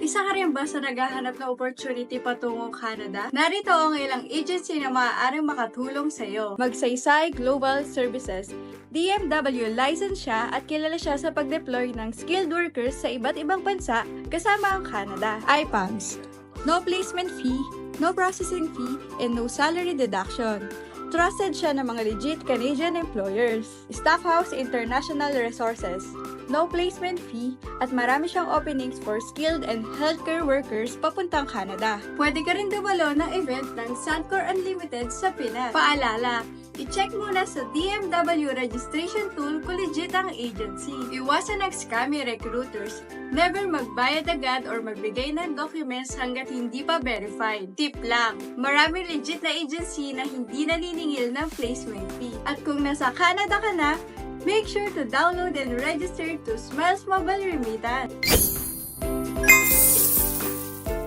Isa ka rin ba sa naghahanap na opportunity patungong Canada? Narito ang ilang agency na maaaring makatulong sa iyo. Magsaysay Global Services. DMW license siya at kilala siya sa pag-deploy ng skilled workers sa iba't ibang bansa kasama ang Canada. IPAMS. No placement fee, no processing fee, and no salary deduction. Trusted siya ng mga legit Canadian employers. Staffhouse International Resources. No placement fee at marami siyang openings for skilled and healthcare workers papuntang Canada. Pwede ka rin dumalo ng event ng Suncor Unlimited sa Pinas. Paalala, i-check muna sa DMW registration tool kung legit ang agency. Iwasan ang scammy recruiters. Never magbayad agad or magbigay ng documents hanggat hindi pa verified. Tip lang, marami legit na agency na hindi naniningil ng placement fee. At kung nasa Canada ka na, make sure to download and register to Smiles Mobile Remittance.